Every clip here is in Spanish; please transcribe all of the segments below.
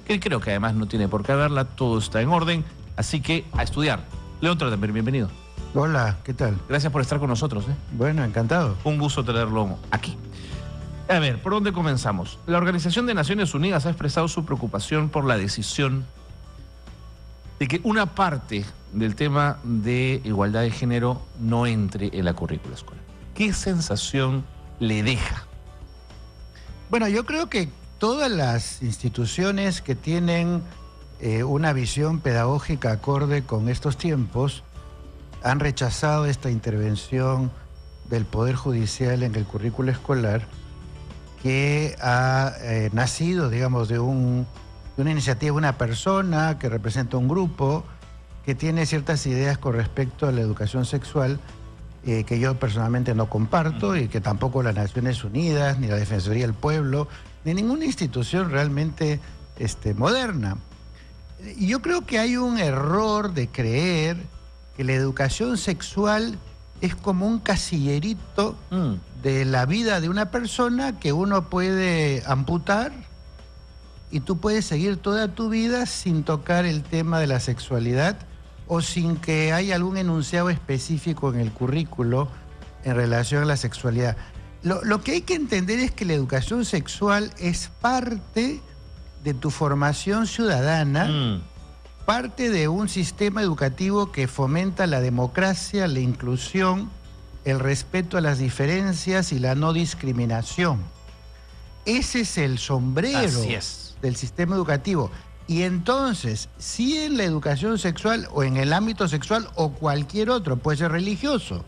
que creo que además no tiene por qué haberla, todo está en orden, así que a estudiar. León Trachtenberg, bienvenido. Hola, ¿qué tal? Gracias por estar con nosotros. Bueno, encantado. Un gusto tenerlo aquí. A ver, ¿por dónde comenzamos? La Organización de Naciones Unidas ha expresado su preocupación por la decisión de que una parte del tema de igualdad de género no entre en la currícula escolar. ¿Qué sensación le deja? Bueno, yo creo que todas las instituciones que tienen una visión pedagógica acorde con estos tiempos han rechazado esta intervención del Poder Judicial en el currículo escolar que ha nacido, digamos, de una iniciativa de una persona que representa un grupo que tiene ciertas ideas con respecto a la educación sexual que yo personalmente no comparto y que tampoco las Naciones Unidas, ni la Defensoría del Pueblo, ni ninguna institución realmente moderna. Y yo creo que hay un error de creer que la educación sexual es como un casillerito de la vida de una persona que uno puede amputar y tú puedes seguir toda tu vida sin tocar el tema de la sexualidad o sin que haya algún enunciado específico en el currículo en relación a la sexualidad. Lo que hay que entender es que la educación sexual es parte de tu formación ciudadana, parte de un sistema educativo que fomenta la democracia, la inclusión, el respeto a las diferencias y la no discriminación. Ese es el sombrero del sistema educativo. Y entonces, si en la educación sexual o en el ámbito sexual o cualquier otro, puede ser religioso,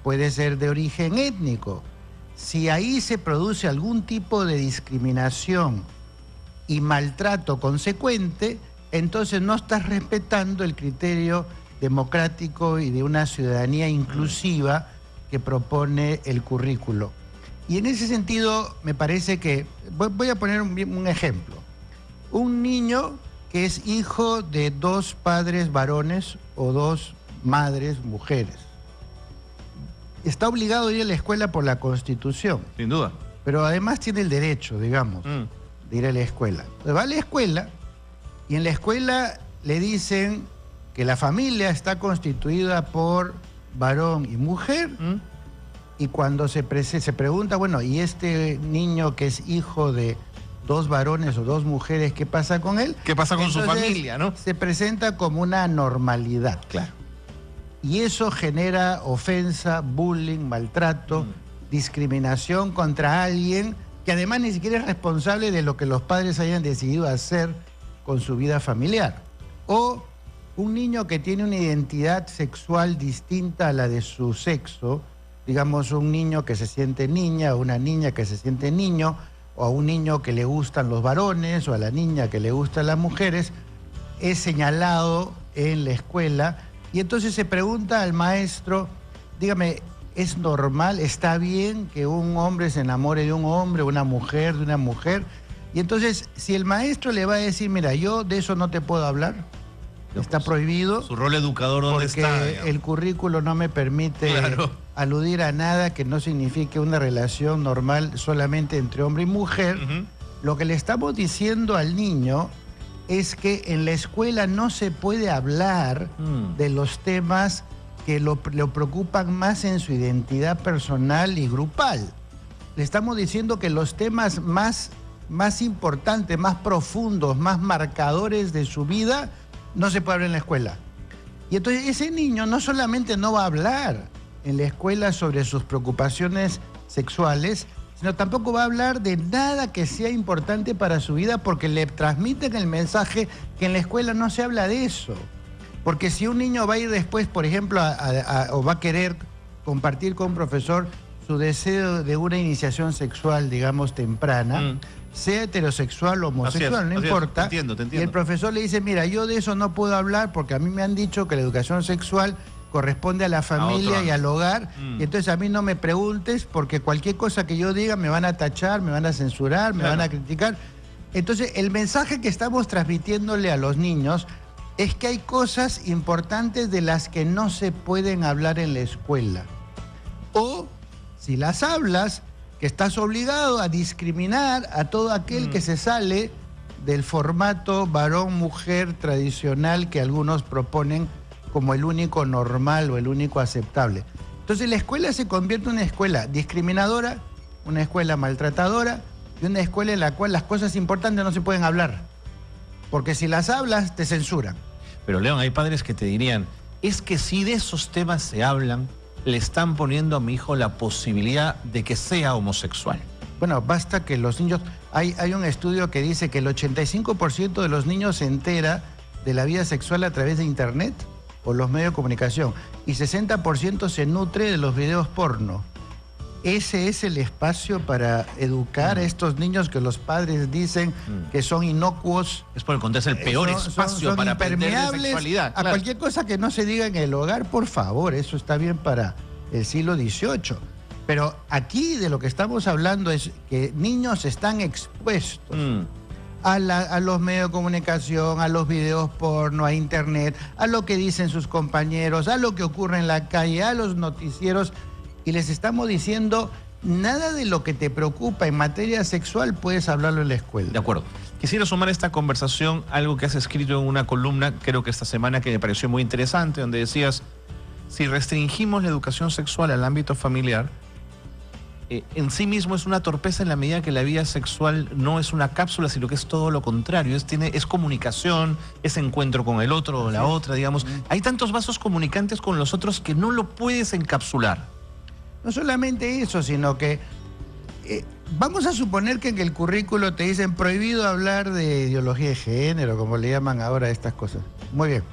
puede ser de origen étnico, si ahí se produce algún tipo de discriminación y maltrato consecuente, entonces no estás respetando el criterio democrático y de una ciudadanía inclusiva que propone el currículo. Y en ese sentido, me parece que, voy a poner un ejemplo. Un niño que es hijo de dos padres varones o dos madres mujeres, está obligado a ir a la escuela por la Constitución. Sin duda. Pero además tiene el derecho, digamos, de ir a la escuela. Entonces va a la escuela y en la escuela le dicen que la familia está constituida por varón y mujer. Y cuando se pregunta, bueno, ¿y este niño que es hijo de dos varones o dos mujeres, qué pasa con él? ¿Qué pasa con su familia, no? Se presenta como una normalidad. Claro. Y eso genera ofensa, bullying, maltrato, discriminación contra alguien que además ni siquiera es responsable de lo que los padres hayan decidido hacer con su vida familiar. O un niño que tiene una identidad sexual distinta a la de su sexo, digamos un niño que se siente niña, o una niña que se siente niño, o a un niño que le gustan los varones, o a la niña que le gustan las mujeres, es señalado en la escuela. Y entonces se pregunta al maestro, dígame, ¿es normal, está bien que un hombre se enamore de un hombre, una mujer de una mujer? Y entonces, si el maestro le va a decir, mira, yo de eso no te puedo hablar, está prohibido. Su rol educador, ¿dónde está? Porque el currículo no me permite aludir a nada que no signifique una relación normal solamente entre hombre y mujer. Lo que le estamos diciendo al niño es que en la escuela no se puede hablar de los temas que lo preocupan más en su identidad personal y grupal. Le estamos diciendo que los temas más importantes, más profundos, más marcadores de su vida, no se puede hablar en la escuela. Y entonces ese niño no solamente no va a hablar en la escuela sobre sus preocupaciones sexuales, sino tampoco va a hablar de nada que sea importante para su vida porque le transmiten el mensaje que en la escuela no se habla de eso. Porque si un niño va a ir después, por ejemplo, o va a querer compartir con un profesor su deseo de una iniciación sexual, digamos, temprana, sea heterosexual o homosexual, no importa. Te entiendo. Y el profesor le dice, mira, yo de eso no puedo hablar porque a mí me han dicho que la educación sexual corresponde a la familia y al hogar, y entonces a mí no me preguntes porque cualquier cosa que yo diga me van a tachar, me van a censurar, me van a criticar. Entonces el mensaje que estamos transmitiéndole a los niños es que hay cosas importantes de las que no se pueden hablar en la escuela. O si las hablas, que estás obligado a discriminar a todo aquel que se sale del formato varón-mujer tradicional que algunos proponen como el único normal o el único aceptable. Entonces la escuela se convierte en una escuela discriminadora, una escuela maltratadora y una escuela en la cual las cosas importantes no se pueden hablar. Porque si las hablas, te censuran. Pero León, hay padres que te dirían, es que si de esos temas se hablan, le están poniendo a mi hijo la posibilidad de que sea homosexual. Bueno, basta que los niños... Hay un estudio que dice que el 85% de los niños se entera de la vida sexual a través de internet o los medios de comunicación y 60% se nutre de los videos porno. Ese es el espacio para educar a estos niños que los padres dicen que son inocuos. Es por el contrario, es el peor espacio son para aprender de sexualidad. A cualquier cosa que no se diga en el hogar, por favor, eso está bien para el siglo XVIII. Pero aquí de lo que estamos hablando es que niños están expuestos a los medios de comunicación, a los videos porno, a internet, a lo que dicen sus compañeros, a lo que ocurre en la calle, a los noticieros, y les estamos diciendo, nada de lo que te preocupa en materia sexual puedes hablarlo en la escuela. De acuerdo. Quisiera sumar a esta conversación algo que has escrito en una columna, creo que esta semana, que me pareció muy interesante, donde decías, si restringimos la educación sexual al ámbito familiar, en sí mismo es una torpeza en la medida que la vida sexual no es una cápsula, sino que es todo lo contrario, es comunicación, es encuentro con el otro o la otra, digamos. Hay tantos vasos comunicantes con los otros que no lo puedes encapsular. No solamente eso, sino que vamos a suponer que en el currículo te dicen prohibido hablar de ideología de género, como le llaman ahora a estas cosas. Muy bien.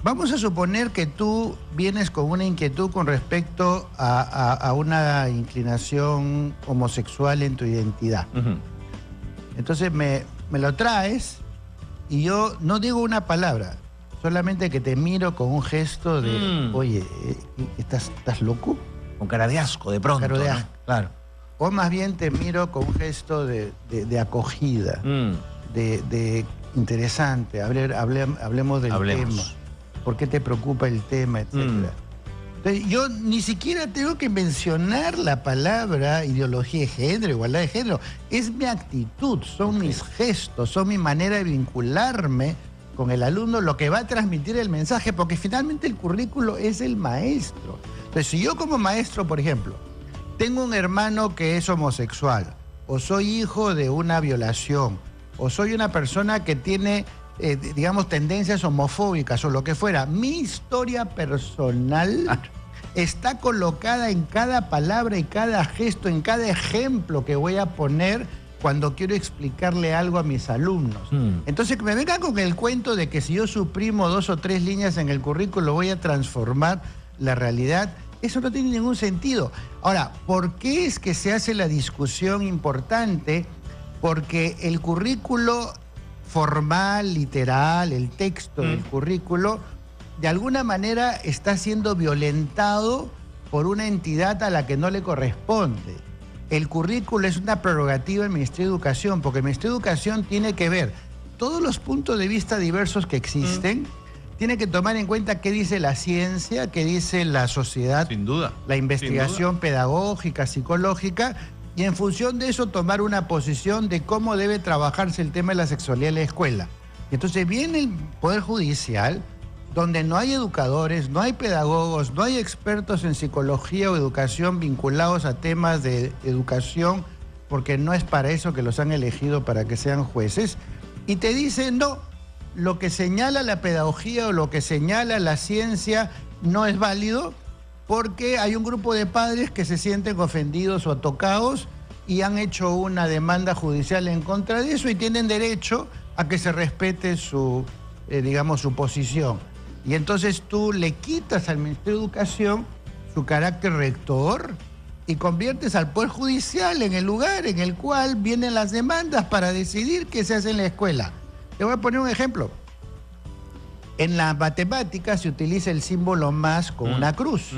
Vamos a suponer que tú vienes con una inquietud con respecto a una inclinación homosexual en tu identidad. Entonces me lo traes y yo no digo una palabra, solamente que te miro con un gesto de, oye, ¿estás loco? Con cara de asco, de pronto. Cara de asco. ¿No? Claro. O más bien te miro con un gesto de acogida, de interesante, hablemos del tema. ¿Por qué te preocupa el tema, etcétera? Entonces, yo ni siquiera tengo que mencionar la palabra ideología de género, igualdad de género. Es mi actitud, son mis gestos, son mi manera de vincularme con el alumno, lo que va a transmitir el mensaje, porque finalmente el currículo es el maestro. Entonces, si yo como maestro, por ejemplo, tengo un hermano que es homosexual, o soy hijo de una violación, o soy una persona que tiene... digamos, tendencias homofóbicas o lo que fuera, mi historia personal está colocada en cada palabra y cada gesto, en cada ejemplo que voy a poner cuando quiero explicarle algo a mis alumnos. Entonces, que me vengan con el cuento de que si yo suprimo 2 o 3 líneas en el currículo voy a transformar la realidad, eso no tiene ningún sentido. Ahora, ¿por qué es que se hace la discusión importante? Porque el currículo formal, literal, el texto del currículo, de alguna manera está siendo violentado por una entidad a la que no le corresponde. El currículo es una prerrogativa del Ministerio de Educación, porque el Ministerio de Educación tiene que ver todos los puntos de vista diversos que existen, tiene que tomar en cuenta qué dice la ciencia, qué dice la sociedad, sin duda, la investigación pedagógica, psicológica, y en función de eso tomar una posición de cómo debe trabajarse el tema de la sexualidad en la escuela. Y entonces viene el Poder Judicial, donde no hay educadores, no hay pedagogos, no hay expertos en psicología o educación vinculados a temas de educación, porque no es para eso que los han elegido, para que sean jueces, y te dicen, no, lo que señala la pedagogía o lo que señala la ciencia no es válido, porque hay un grupo de padres que se sienten ofendidos o tocados y han hecho una demanda judicial en contra de eso y tienen derecho a que se respete su, digamos, su posición. Y entonces tú le quitas al Ministerio de Educación su carácter rector y conviertes al Poder Judicial en el lugar en el cual vienen las demandas para decidir qué se hace en la escuela. Te voy a poner un ejemplo. En la matemática se utiliza el símbolo más con una cruz.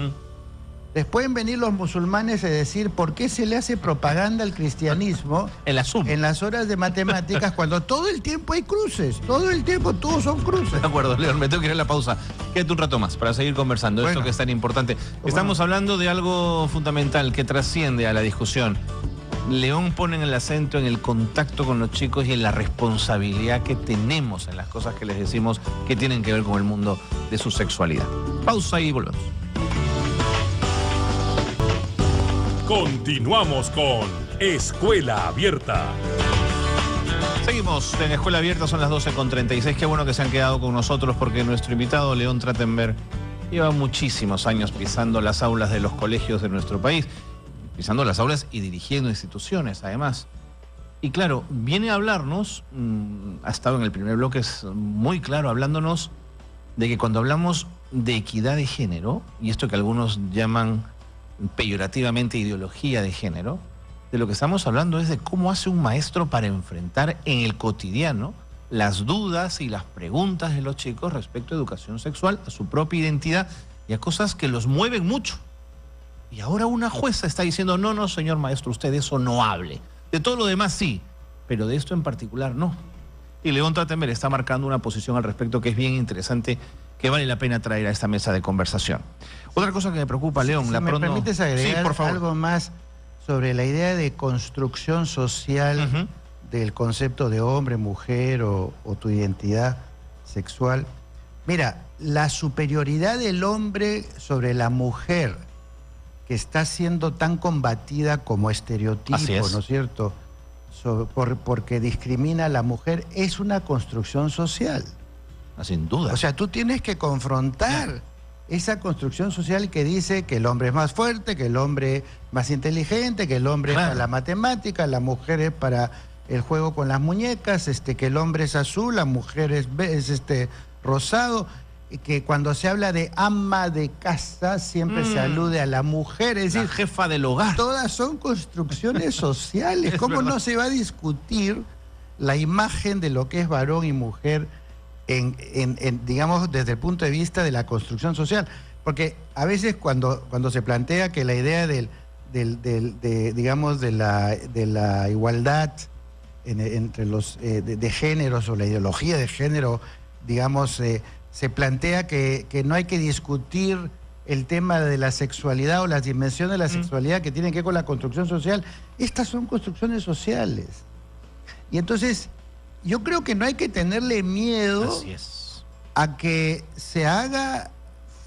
Después pueden venir los musulmanes a decir por qué se le hace propaganda al cristianismo en las horas de matemáticas cuando todo el tiempo hay cruces, todo el tiempo todos son cruces. De acuerdo, León, me tengo que ir a la pausa. Quédate un rato más para seguir conversando de esto que es tan importante. Estamos hablando de algo fundamental que trasciende a la discusión. León pone el acento en el contacto con los chicos y en la responsabilidad que tenemos en las cosas que les decimos que tienen que ver con el mundo de su sexualidad. Pausa y volvemos. Continuamos con Escuela Abierta. Seguimos en Escuela Abierta, son las 12:36. Qué bueno que se han quedado con nosotros porque nuestro invitado León Trachtenberg lleva muchísimos años pisando las aulas de los colegios de nuestro país, pisando las aulas y dirigiendo instituciones además. Y claro, viene a hablarnos, ha estado en el primer bloque, es muy claro hablándonos de que cuando hablamos de equidad de género, y esto que algunos llaman peyorativamente ideología de género, de lo que estamos hablando es de cómo hace un maestro para enfrentar en el cotidiano las dudas y las preguntas de los chicos respecto a educación sexual, a su propia identidad y a cosas que los mueven mucho. Y ahora una jueza está diciendo, no, señor maestro, usted de eso no hable. De todo lo demás sí, pero de esto en particular no. Y León Trachtenberg está marcando una posición al respecto que es bien interesante, que vale la pena traer a esta mesa de conversación. Otra cosa que me preocupa, León, si me permites agregar sí, por favor, algo más sobre la idea de construcción social del concepto de hombre, mujer o tu identidad sexual. Mira, la superioridad del hombre sobre la mujer, que está siendo tan combatida como estereotipo, ¿no es cierto? Porque discrimina a la mujer, es una construcción social. Sin duda. O sea, tú tienes que confrontar esa construcción social que dice que el hombre es más fuerte, que el hombre es más inteligente, que el hombre es para la matemática, la mujer es para el juego con las muñecas, que el hombre es azul, la mujer es rosado, y que cuando se habla de ama de casa siempre se alude a la mujer, es decir, la jefa del hogar. Todas son construcciones sociales. ¿Cómo no se va a discutir la imagen de lo que es varón y mujer digamos, desde el punto de vista de la construcción social? Porque a veces cuando se plantea que la idea digamos, de la igualdad entre los de géneros, o la ideología de género, digamos, se plantea que no hay que discutir el tema de la sexualidad o las dimensiones de la sexualidad que tienen que ver con la construcción social. Estas son construcciones sociales. Y entonces yo creo que no hay que tenerle miedo a que se haga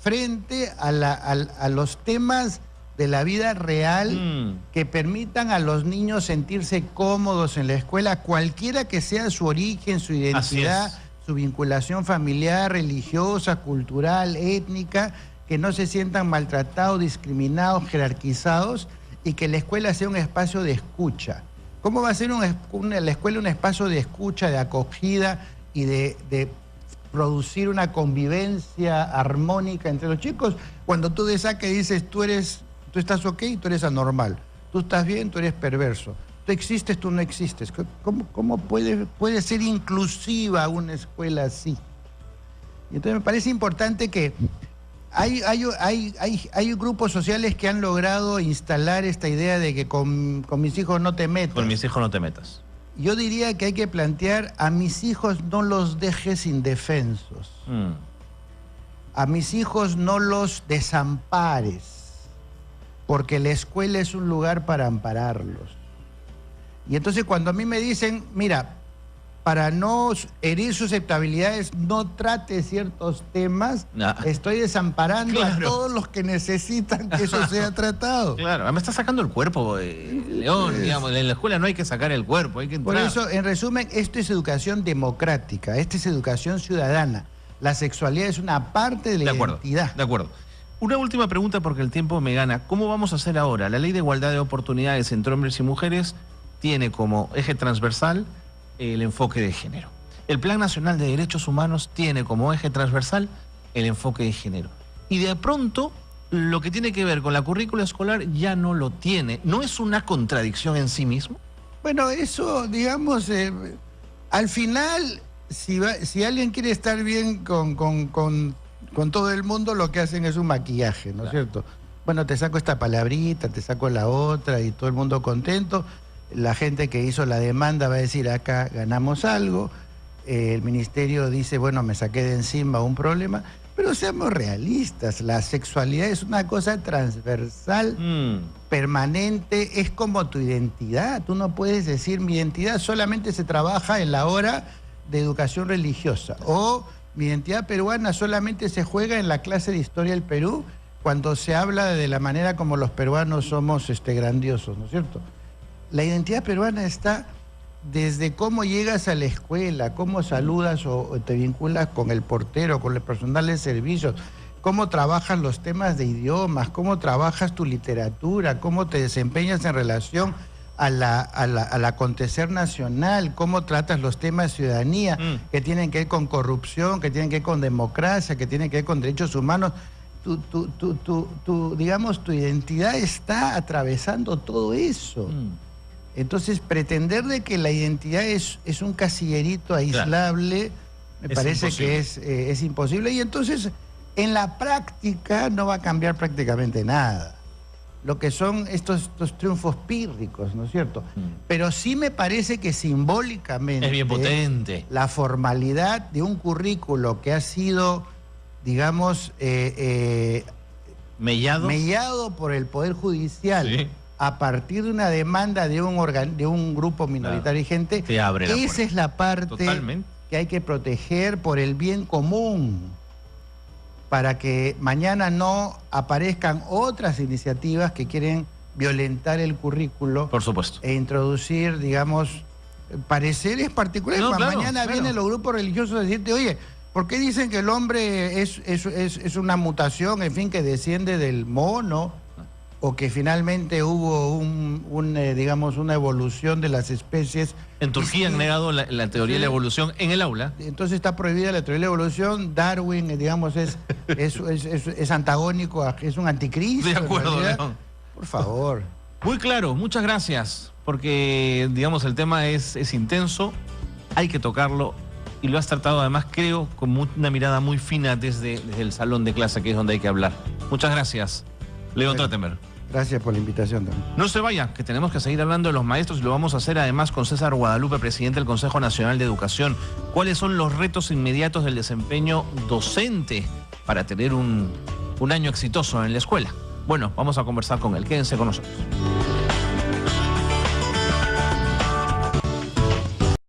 frente a los temas de la vida real que permitan a los niños sentirse cómodos en la escuela, cualquiera que sea su origen, su identidad, su vinculación familiar, religiosa, cultural, étnica, que no se sientan maltratados, discriminados, jerarquizados, y que la escuela sea un espacio de escucha. ¿Cómo va a ser la escuela un espacio de escucha, de acogida y de producir una convivencia armónica entre los chicos? Cuando tú de esa que dices, tú estás ok, tú eres anormal, tú estás bien, tú eres perverso, tú existes, tú no existes. ¿Cómo puede ser inclusiva una escuela así? Y entonces me parece importante que hay grupos sociales que han logrado instalar esta idea de que con mis hijos no te metas. Con mis hijos no te metas. Yo diría que hay que plantear, a mis hijos no los dejes indefensos. A mis hijos no los desampares, porque la escuela es un lugar para ampararlos. Y entonces cuando a mí me dicen, mira, para no herir susceptibilidades, no trate ciertos temas, estoy desamparando a todos los que necesitan que eso sea tratado. Claro, me está sacando el cuerpo, León, digamos, en la escuela no hay que sacar el cuerpo, hay que entrar. Por eso, en resumen, esto es educación democrática, esto es educación ciudadana. La sexualidad es una parte de la identidad. De acuerdo. Una última pregunta porque el tiempo me gana. ¿Cómo vamos a hacer ahora? La ley de igualdad de oportunidades entre hombres y mujeres tiene como eje transversal el enfoque de género. El Plan Nacional de Derechos Humanos tiene como eje transversal el enfoque de género. Y de pronto, lo que tiene que ver con la currícula escolar ya no lo tiene. ¿No es una contradicción en sí mismo? Bueno, eso, digamos, al final, si alguien quiere estar bien con todo el mundo, lo que hacen es un maquillaje, ¿no es cierto? Bueno, te saco esta palabrita, te saco la otra y todo el mundo contento. La gente que hizo la demanda va a decir, acá ganamos algo. El ministerio dice, bueno, me saqué de encima un problema. Pero seamos realistas, la sexualidad es una cosa transversal, permanente, es como tu identidad. Tú no puedes decir mi identidad solamente se trabaja en la hora de educación religiosa, o mi identidad peruana solamente se juega en la clase de historia del Perú cuando se habla de la manera como los peruanos somos grandiosos, ¿no es cierto? La identidad peruana está desde cómo llegas a la escuela, cómo saludas o te vinculas con el portero, con el personal de servicios, cómo trabajas los temas de idiomas, cómo trabajas tu literatura, cómo te desempeñas en relación al acontecer nacional, cómo tratas los temas de ciudadanía que tienen que ver con corrupción, que tienen que ver con democracia, que tienen que ver con derechos humanos. Digamos, tu identidad está atravesando todo eso. Entonces, pretender de que la identidad es un casillerito aislable, me parece que es imposible. Y entonces, en la práctica, no va a cambiar prácticamente nada. Lo que son estos triunfos pírricos, ¿no es cierto? Pero sí me parece que simbólicamente... Es bien potente. La formalidad de un currículo que ha sido, digamos, mellado por el Poder Judicial... Sí. A partir de una demanda de un grupo minoritario y gente, esa es la parte que hay que proteger por el bien común, para que mañana no aparezcan otras iniciativas que quieren violentar el currículo. Por supuesto. E introducir, digamos, pareceres particulares. Mañana vienen los grupos religiosos a decirte, oye, ¿por qué dicen que el hombre es una mutación, en fin, que desciende del mono? O que finalmente hubo digamos, una evolución de las especies. En Turquía han negado la teoría de la evolución en el aula. Entonces está prohibida la teoría de la evolución. Darwin, digamos, es antagónico, es un anticristo. De acuerdo, León. Por favor. Muy claro, muchas gracias. Porque, digamos, el tema es intenso, hay que tocarlo. Y lo has tratado, además, creo, con una mirada muy fina desde el salón de clase, que es donde hay que hablar. Muchas gracias, León Trachtenberg. Gracias por la invitación también. No se vaya, que tenemos que seguir hablando de los maestros y lo vamos a hacer además con César Guadalupe, presidente del Consejo Nacional de Educación. ¿Cuáles son los retos inmediatos del desempeño docente para tener un año exitoso en la escuela? Bueno, vamos a conversar con él. Quédense con nosotros.